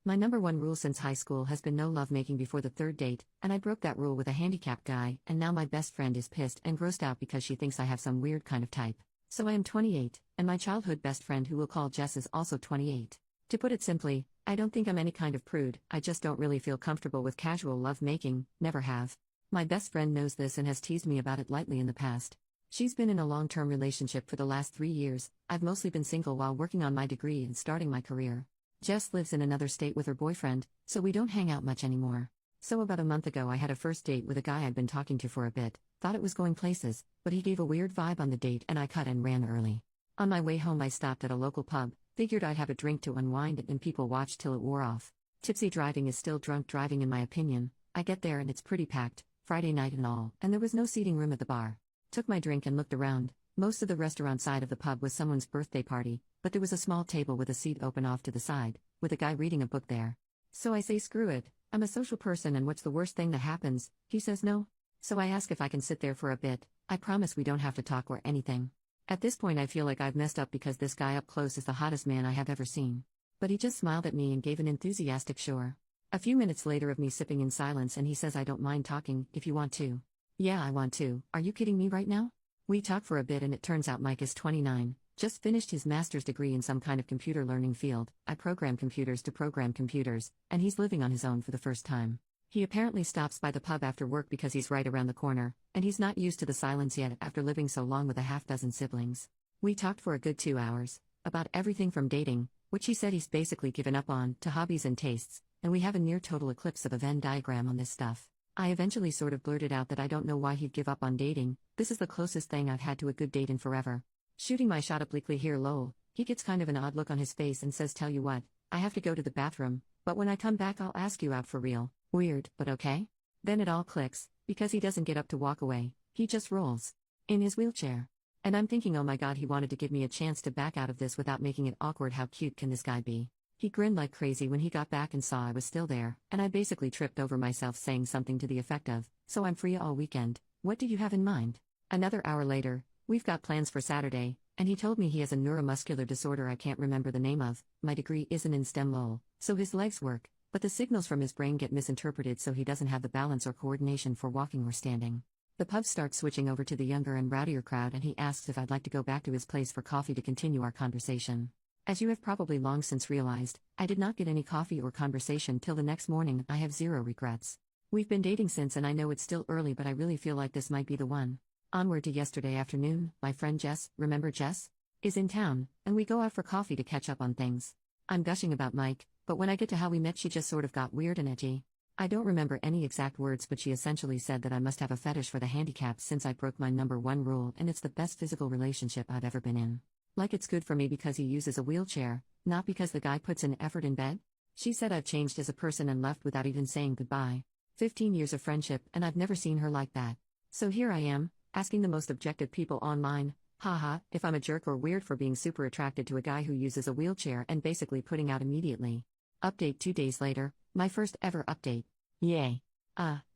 My number one rule since high school has been no lovemaking before the third date, and I broke that rule with a handicapped guy, and now my best friend is pissed and grossed out because she thinks I have some weird kind of type. So I am 28, and my childhood best friend who we'll call Jess is also 28. To put it simply, I don't think I'm any kind of prude, I just don't really feel comfortable with casual lovemaking, never have. My best friend knows this and has teased me about it lightly in the past. She's been in a long-term relationship for the last 3 years, I've mostly been single while working on my degree and starting my career. Jess lives in another state with her boyfriend, so we don't hang out much anymore. So about a month ago I had a first date with a guy I'd been talking to for a bit, thought it was going places, but he gave a weird vibe on the date and I cut and ran early. On my way home I stopped at a local pub, figured I'd have a drink to unwind and people watched till it wore off. Tipsy driving is still drunk driving in my opinion. I get there and it's pretty packed, Friday night and all, and there was no seating room at the bar. Took my drink and looked around. Most of the restaurant side of the pub was someone's birthday party, but there was a small table with a seat open off to the side, with a guy reading a book there. So I say screw it, I'm a social person and what's the worst thing that happens? He says no. So I ask if I can sit there for a bit, I promise we don't have to talk or anything. At this point I feel like I've messed up because this guy up close is the hottest man I have ever seen. But he just smiled at me and gave an enthusiastic sure. A few minutes later of me sipping in silence and he says I don't mind talking, if you want to. Yeah I want to, are you kidding me right now? We talk for a bit and it turns out Mike is 29, just finished his master's degree in some kind of computer learning field, I program computers to program computers, and he's living on his own for the first time. He apparently stops by the pub after work because he's right around the corner, and he's not used to the silence yet after living so long with a half-dozen siblings. We talked for a good 2 hours, about everything from dating, which he said he's basically given up on, to hobbies and tastes, and we have a near total eclipse of a Venn diagram on this stuff. I eventually sort of blurted out that I don't know why he'd give up on dating, this is the closest thing I've had to a good date in forever. Shooting my shot obliquely here lol, he gets kind of an odd look on his face and says tell you what, I have to go to the bathroom, but when I come back I'll ask you out for real. Weird, but okay? Then it all clicks, because he doesn't get up to walk away, he just rolls. In his wheelchair. And I'm thinking oh my god he wanted to give me a chance to back out of this without making it awkward how cute can this guy be? He grinned like crazy when he got back and saw I was still there, and I basically tripped over myself saying something to the effect of, so I'm free all weekend, what do you have in mind? Another hour later, we've got plans for Saturday, and he told me he has a neuromuscular disorder I can't remember the name of, my degree isn't in STEM lol, so his legs work, but the signals from his brain get misinterpreted so he doesn't have the balance or coordination for walking or standing. The pub starts switching over to the younger and rowdier crowd and he asks if I'd like to go back to his place for coffee to continue our conversation. As you have probably long since realized, I did not get any coffee or conversation till the next morning. I have zero regrets. We've been dating since and I know it's still early but I really feel like this might be the one. Onward to yesterday afternoon, my friend Jess, remember Jess? Is in town, and we go out for coffee to catch up on things. I'm gushing about Mike, but when I get to how we met she just sort of got weird and edgy. I don't remember any exact words but she essentially said that I must have a fetish for the handicapped since I broke my number one rule and it's the best physical relationship I've ever been in. Like it's good for me because he uses a wheelchair, not because the guy puts in effort in bed? She said I've changed as a person and left without even saying goodbye. 15 years of friendship and I've never seen her like that. So here I am, asking the most objective people online, haha, if I'm a jerk or weird for being super attracted to a guy who uses a wheelchair and basically putting out immediately. Update 2 days later, my first ever update. Yay.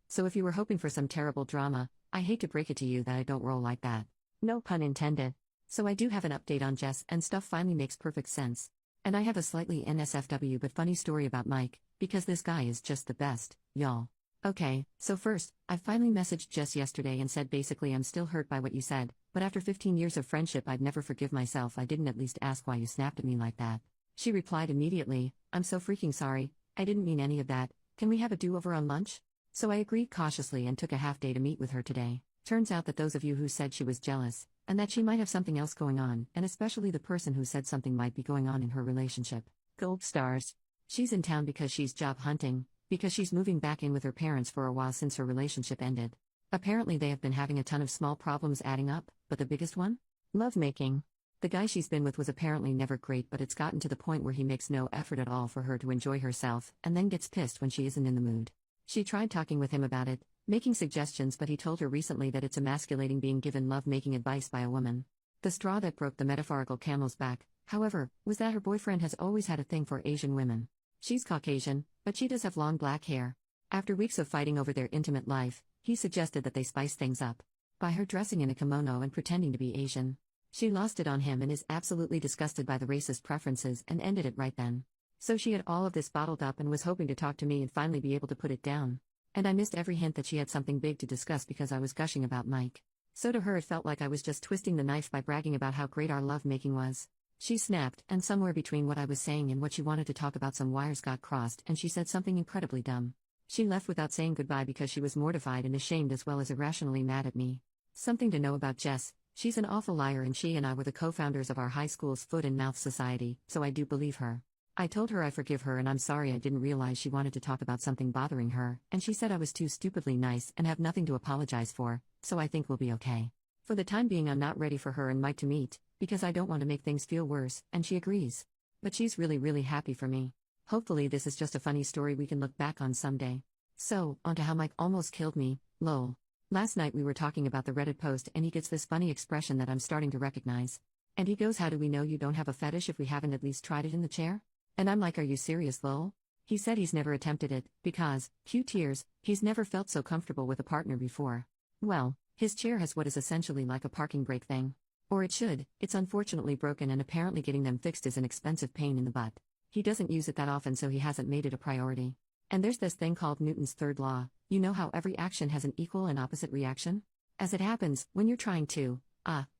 So if you were hoping for some terrible drama, I hate to break it to you that I don't roll like that. No pun intended. So I do have an update on Jess and stuff finally makes perfect sense. And I have a slightly NSFW but funny story about Mike, because this guy is just the best, y'all. Okay, so first, I finally messaged Jess yesterday and said basically I'm still hurt by what you said, but after 15 years of friendship I'd never forgive myself I didn't at least ask why you snapped at me like that. She replied immediately, I'm so freaking sorry, I didn't mean any of that, can we have a do-over on lunch? So I agreed cautiously and took a half day to meet with her today. Turns out that those of you who said she was jealous, and that she might have something else going on, and especially the person who said something might be going on in her relationship. Gold stars. She's in town because she's job hunting, because she's moving back in with her parents for a while since her relationship ended. Apparently they have been having a ton of small problems adding up, but the biggest one? Lovemaking. The guy she's been with was apparently never great but it's gotten to the point where he makes no effort at all for her to enjoy herself, and then gets pissed when she isn't in the mood. She tried talking with him about it, making suggestions but he told her recently that it's emasculating being given love-making advice by a woman. The straw that broke the metaphorical camel's back, however, was that her boyfriend has always had a thing for Asian women. She's Caucasian, but she does have long black hair. After weeks of fighting over their intimate life, he suggested that they spice things up. By her dressing in a kimono and pretending to be Asian. She lost it on him and is absolutely disgusted by the racist preferences and ended it right then. So she had all of this bottled up and was hoping to talk to me and finally be able to put it down. And I missed every hint that she had something big to discuss because I was gushing about Mike. So to her it felt like I was just twisting the knife by bragging about how great our love-making was. She snapped, and somewhere between what I was saying and what she wanted to talk about, some wires got crossed and she said something incredibly dumb. She left without saying goodbye because she was mortified and ashamed as well as irrationally mad at me. Something to know about Jess: she's an awful liar, and she and I were the co-founders of our high school's Foot and Mouth Society, so I do believe her. I told her I forgive her and I'm sorry I didn't realize she wanted to talk about something bothering her, and she said I was too stupidly nice and have nothing to apologize for, so I think we'll be okay. For the time being I'm not ready for her and Mike to meet, because I don't want to make things feel worse, and she agrees. But she's really happy for me. Hopefully this is just a funny story we can look back on someday. So, onto how Mike almost killed me, lol. Last night we were talking about the Reddit post and he gets this funny expression that I'm starting to recognize. And he goes, "How do we know you don't have a fetish if we haven't at least tried it in the chair?" And I'm like, "Are you serious, lol?" He said he's never attempted it, because, cue tears, he's never felt so comfortable with a partner before. Well, his chair has what is essentially like a parking brake thing. Or it should. It's unfortunately broken and apparently getting them fixed is an expensive pain in the butt. He doesn't use it that often, so he hasn't made it a priority. And there's this thing called Newton's third law. You know how every action has an equal and opposite reaction? As it happens, when you're trying to,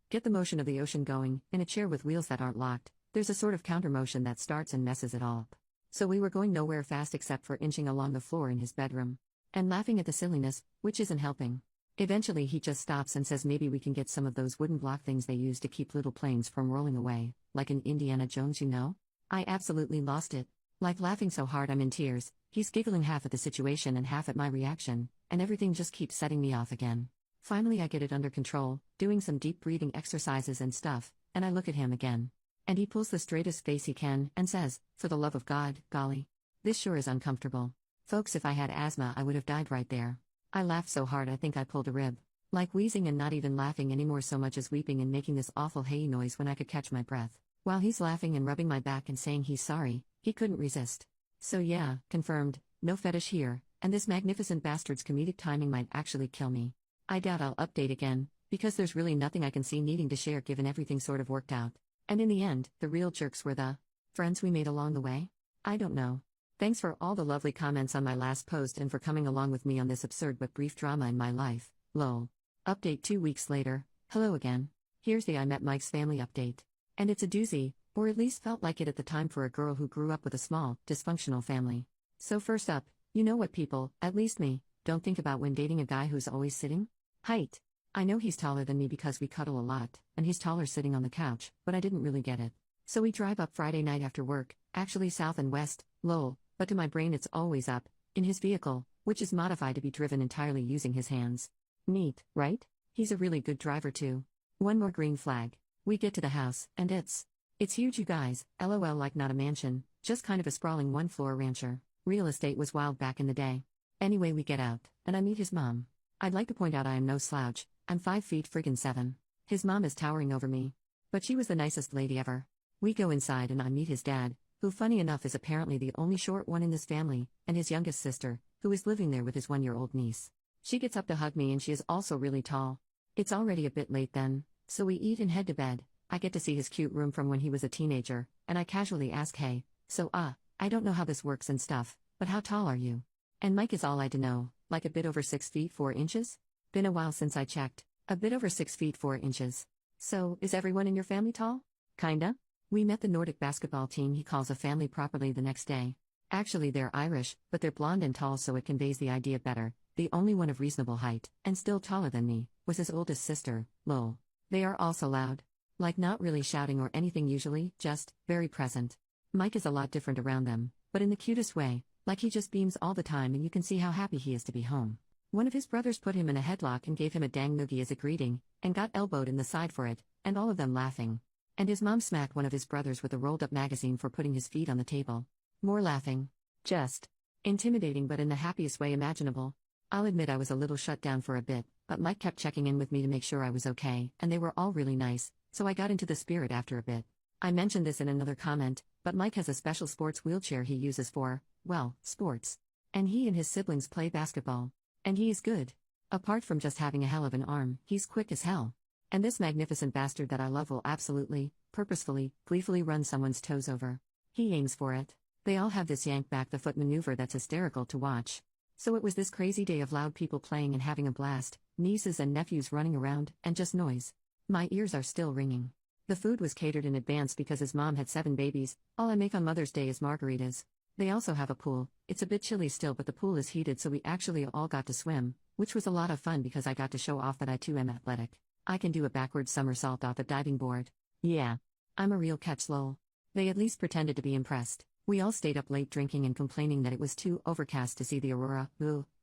get the motion of the ocean going, in a chair with wheels that aren't locked, there's a sort of counter motion that starts and messes it all up. So we were going nowhere fast except for inching along the floor in his bedroom. And laughing at the silliness, which isn't helping. Eventually he just stops and says maybe we can get some of those wooden block things they use to keep little planes from rolling away, like in Indiana Jones, you know? I absolutely lost it. Like laughing so hard I'm in tears. He's giggling half at the situation and half at my reaction, and everything just keeps setting me off again. Finally I get it under control, doing some deep breathing exercises and stuff, and I look at him again. And he pulls the straightest face he can, and says, "For the love of God, golly. This sure is uncomfortable. Folks, if I had asthma I would have died right there." I laughed so hard I think I pulled a rib. Like wheezing and not even laughing anymore so much as weeping and making this awful hey noise when I could catch my breath. While he's laughing and rubbing my back and saying he's sorry, he couldn't resist. So yeah, confirmed, no fetish here, and this magnificent bastard's comedic timing might actually kill me. I doubt I'll update again, because there's really nothing I can see needing to share given everything sort of worked out. And in the end, the real jerks were the friends we made along the way? I don't know. Thanks for all the lovely comments on my last post and for coming along with me on this absurd but brief drama in my life, lol. Update 2 weeks later. Hello again. Here's the I Met Mike's Family update. And it's a doozy, or at least felt like it at the time for a girl who grew up with a small, dysfunctional family. So first up, you know what people, at least me, don't think about when dating a guy who's always sitting? Height. I know he's taller than me because we cuddle a lot, and he's taller sitting on the couch, but I didn't really get it. So we drive up Friday night after work, actually south and west, lol, but to my brain it's always up, in his vehicle, which is modified to be driven entirely using his hands. Neat, right? He's a really good driver too. One more green flag. We get to the house, and it's huge, you guys, lol, like not a mansion, just kind of a sprawling one-floor rancher. Real estate was wild back in the day. Anyway, we get out, and I meet his mom. I'd like to point out I am no slouch, I'm 5 feet friggin' 7. His mom is towering over me. But she was the nicest lady ever. We go inside and I meet his dad, who funny enough is apparently the only short one in this family, and his youngest sister, who is living there with his 1-year-old niece. She gets up to hug me and she is also really tall. It's already a bit late then, so we eat and head to bed. I get to see his cute room from when he was a teenager, and I casually ask, "Hey, so I don't know how this works and stuff, but how tall are you?" And Mike is all I to know, like a bit over 6 feet 4 inches? Been a while since I checked. A bit over 6 feet 4 inches. So, is everyone in your family tall? Kinda? We met the Nordic basketball team he calls a family properly the next day. Actually they're Irish, but they're blonde and tall, so it conveys the idea better. The only one of reasonable height, and still taller than me, was his oldest sister, lol. They are also loud. Like not really shouting or anything usually, just, very present. Mike is a lot different around them, but in the cutest way, like he just beams all the time and you can see how happy he is to be home. One of his brothers put him in a headlock and gave him a dang noogie as a greeting, and got elbowed in the side for it, and all of them laughing. And his mom smacked one of his brothers with a rolled-up magazine for putting his feet on the table. More laughing. Just intimidating, but in the happiest way imaginable. I'll admit I was a little shut down for a bit, but Mike kept checking in with me to make sure I was okay, and they were all really nice, so I got into the spirit after a bit. I mentioned this in another comment, but Mike has a special sports wheelchair he uses for, well, sports. And he and his siblings play basketball. And he is good. Apart from just having a hell of an arm, he's quick as hell. And this magnificent bastard that I love will absolutely, purposefully, gleefully run someone's toes over. He aims for it. They all have this yank back the foot maneuver that's hysterical to watch. So it was this crazy day of loud people playing and having a blast, nieces and nephews running around, and just noise. My ears are still ringing. The food was catered in advance because his mom had 7 babies. All I make on Mother's Day is margaritas. They also have a pool. It's a bit chilly still, but the pool is heated, so we actually all got to swim, which was a lot of fun because I got to show off that I too am athletic. I can do a backward somersault off a diving board. Yeah. I'm a real catch, lol. They at least pretended to be impressed. We all stayed up late drinking and complaining that it was too overcast to see the aurora,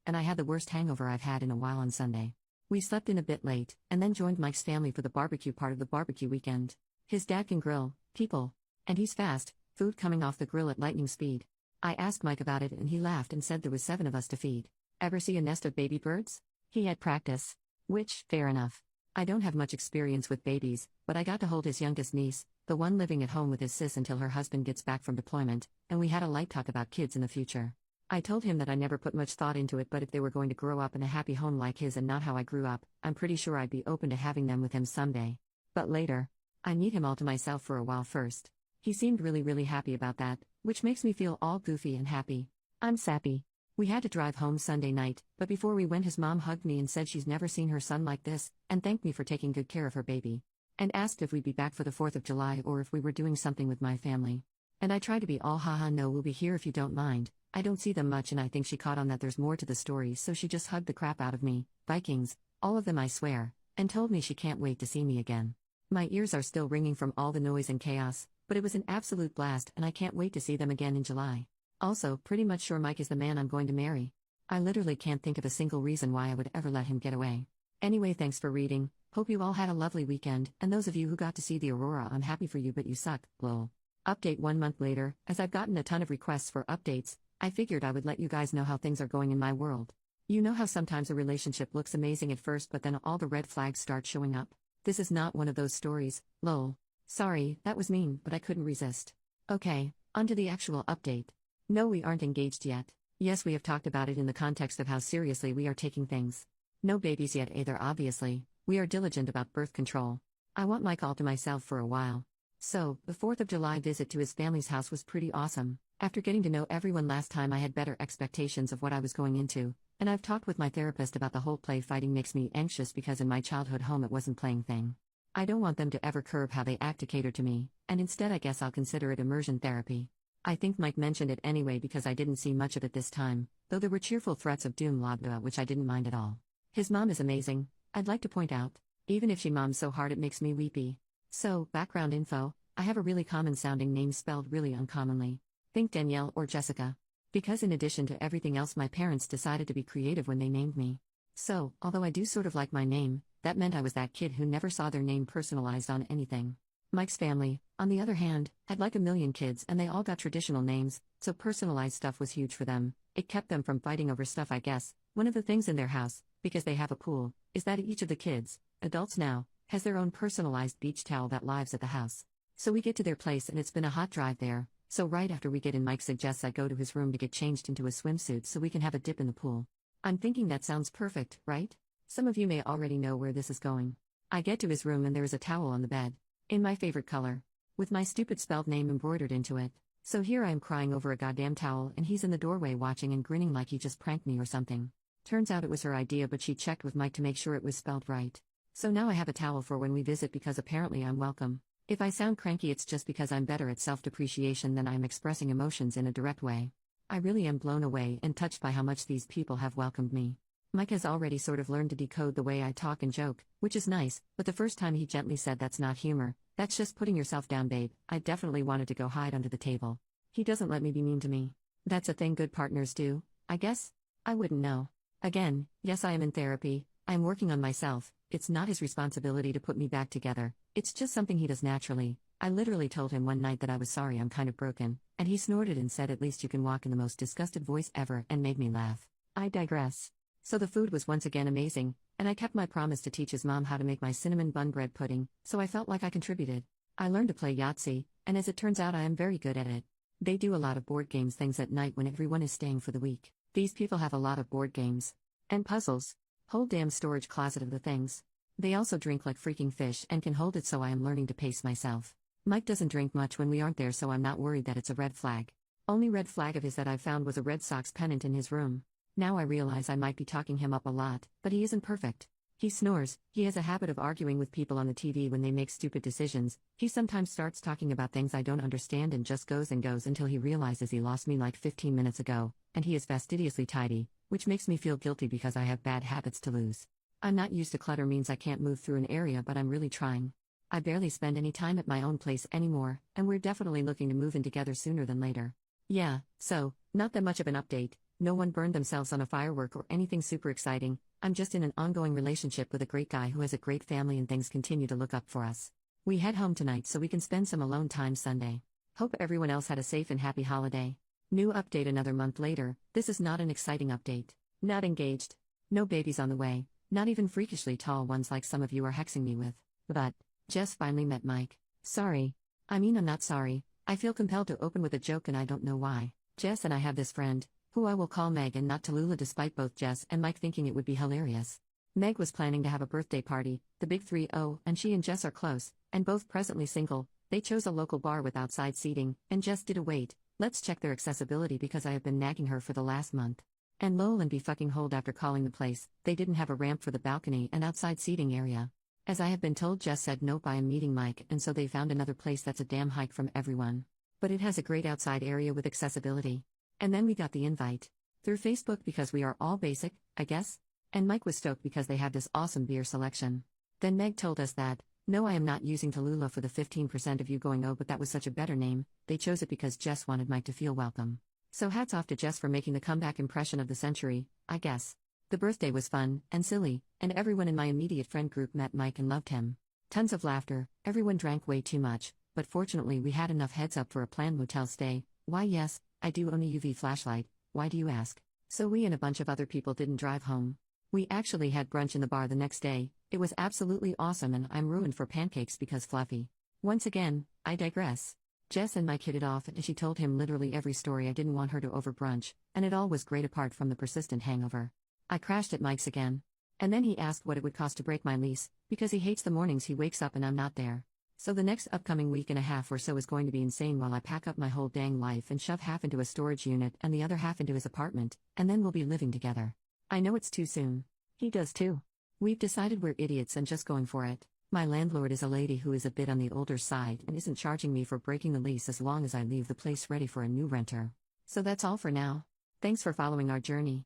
and I had the worst hangover I've had in a while on Sunday. We slept in a bit late, and then joined Mike's family for the barbecue part of the barbecue weekend. His dad can grill people. And he's fast, food coming off the grill at lightning speed. I asked Mike about it and he laughed and said there was 7 of us to feed. Ever see a nest of baby birds? He had practice. Which, fair enough. I don't have much experience with babies, but I got to hold his youngest niece, the one living at home with his sis until her husband gets back from deployment, and we had a light talk about kids in the future. I told him that I never put much thought into it, but if they were going to grow up in a happy home like his and not how I grew up, I'm pretty sure I'd be open to having them with him someday. But later, I need him all to myself for a while first. He seemed really happy about that, which makes me feel all goofy and happy. I'm sappy. We had to drive home Sunday night, but before we went his mom hugged me and said she's never seen her son like this, and thanked me for taking good care of her baby. And asked if we'd be back for the 4th of July or if we were doing something with my family. And I tried to be all haha no, we'll be here if you don't mind. I don't see them much and I think she caught on that there's more to the story, so she just hugged the crap out of me, Vikings, all of them I swear, and told me she can't wait to see me again. My ears are still ringing from all the noise and chaos, but it was an absolute blast and I can't wait to see them again in July. Also, pretty much sure Mike is the man I'm going to marry. I literally can't think of a single reason why I would ever let him get away. Anyway, thanks for reading. Hope you all had a lovely weekend, and those of you who got to see the aurora, I'm happy for you, but you suck, lol. Update 1 month later. As I've gotten a ton of requests for updates, I figured I would let you guys know how things are going in my world. You know how sometimes a relationship looks amazing at first, but then all the red flags start showing up? This is not one of those stories, lol. Sorry, that was mean, but I couldn't resist. Okay, onto the actual update. No, we aren't engaged yet. Yes, we have talked about it in the context of how seriously we are taking things. No babies yet either, obviously. We are diligent about birth control. I want Mike all to myself for a while. So, the 4th of July visit to his family's house was pretty awesome. After getting to know everyone last time, I had better expectations of what I was going into, and I've talked with my therapist about the whole play fighting makes me anxious because in my childhood home it wasn't playing thing. I don't want them to ever curb how they act to cater to me, and instead I guess I'll consider it immersion therapy. I think Mike mentioned it anyway because I didn't see much of it this time, though there were cheerful threats of doom labda which I didn't mind at all. His mom is amazing, I'd like to point out, even if she moms so hard it makes me weepy. So, background info, I have a really common sounding name spelled really uncommonly. Think Danielle or Jessica. Because in addition to everything else my parents decided to be creative when they named me. So, although I do sort of like my name, that meant I was that kid who never saw their name personalized on anything. Mike's family, on the other hand, had like a million kids and they all got traditional names, so personalized stuff was huge for them. It kept them from fighting over stuff, I guess. One of the things in their house, because they have a pool, is that each of the kids, adults now, has their own personalized beach towel that lives at the house. So we get to their place and it's been a hot drive there, so right after we get in Mike suggests I go to his room to get changed into a swimsuit so we can have a dip in the pool. I'm thinking that sounds perfect, right? Some of you may already know where this is going. I get to his room and there is a towel on the bed. In my favorite color. With my stupid spelled name embroidered into it. So here I am crying over a goddamn towel and he's in the doorway watching and grinning like he just pranked me or something. Turns out it was her idea, but she checked with Mike to make sure it was spelled right. So now I have a towel for when we visit because apparently I'm welcome. If I sound cranky it's just because I'm better at self-depreciation than I'm expressing emotions in a direct way. I really am blown away and touched by how much these people have welcomed me. Mike has already sort of learned to decode the way I talk and joke, which is nice, but the first time he gently said that's not humor, that's just putting yourself down, babe. I definitely wanted to go hide under the table. He doesn't let me be mean to me. That's a thing good partners do, I guess? I wouldn't know. Again, yes, I am in therapy, I am working on myself. It's not his responsibility to put me back together, it's just something he does naturally. I literally told him one night that I was sorry I'm kind of broken, and he snorted and said at least you can walk in the most disgusted voice ever and made me laugh. I digress. So the food was once again amazing, and I kept my promise to teach his mom how to make my cinnamon bun bread pudding, so I felt like I contributed. I learned to play Yahtzee, and as it turns out I am very good at it. They do a lot of board games things at night when everyone is staying for the week. These people have a lot of board games. And puzzles. Whole damn storage closet of the things. They also drink like freaking fish and can hold it, so I am learning to pace myself. Mike doesn't drink much when we aren't there, so I'm not worried that it's a red flag. Only red flag of his that I've found was a Red Sox pennant in his room. Now I realize I might be talking him up a lot, but he isn't perfect. He snores, he has a habit of arguing with people on the TV when they make stupid decisions, he sometimes starts talking about things I don't understand and just goes and goes until he realizes he lost me like 15 minutes ago, and he is fastidiously tidy, which makes me feel guilty because I have bad habits to lose. I'm not used to clutter means I can't move through an area, but I'm really trying. I barely spend any time at my own place anymore, and we're definitely looking to move in together sooner than later. Yeah, so, not that much of an update, no one burned themselves on a firework or anything super exciting, I'm just in an ongoing relationship with a great guy who has a great family and things continue to look up for us. We head home tonight so we can spend some alone time Sunday. Hope everyone else had a safe and happy holiday. New update another month later, this is not an exciting update. Not engaged. No babies on the way, not even freakishly tall ones like some of you are hexing me with. But, Jess finally met Mike. Sorry. I'm not sorry. I feel compelled to open with a joke and I don't know why. Jess and I have this friend, who I will call Meg and not Tallulah despite both Jess and Mike thinking it would be hilarious. Meg was planning to have a birthday party, the Big 3-0, and she and Jess are close, and both presently single. They chose a local bar with outside seating, and Jess did a wait, let's check their accessibility because I have been nagging her for the last month. And lol and be fucking hold after calling the place, they didn't have a ramp for the balcony and outside seating area. As I have been told, Jess said nope, I am meeting Mike, and so they found another place that's a damn hike from everyone. But it has a great outside area with accessibility. And then we got the invite. Through Facebook because we are all basic, I guess? And Mike was stoked because they have this awesome beer selection. Then Meg told us that, no, I am not using Tallulah for the 15% of you going, oh, but that was such a better name, they chose it because Jess wanted Mike to feel welcome. So hats off to Jess for making the comeback impression of the century, I guess. The birthday was fun and silly, and everyone in my immediate friend group met Mike and loved him. Tons of laughter, everyone drank way too much, but fortunately we had enough heads up for a planned motel stay. Why yes, I do own a UV flashlight, why do you ask? So we and a bunch of other people didn't drive home. We actually had brunch in the bar the next day, it was absolutely awesome and I'm ruined for pancakes because fluffy. Once again, I digress. Jess and Mike hit it off and she told him literally every story I didn't want her to over brunch, and it all was great apart from the persistent hangover. I crashed at Mike's again. And then he asked what it would cost to break my lease, because he hates the mornings he wakes up and I'm not there. So the next upcoming week and a half or so is going to be insane while I pack up my whole dang life and shove half into a storage unit and the other half into his apartment, and then we'll be living together. I know it's too soon. He does too. We've decided we're idiots and just going for it. My landlord is a lady who is a bit on the older side and isn't charging me for breaking the lease as long as I leave the place ready for a new renter. So that's all for now. Thanks for following our journey.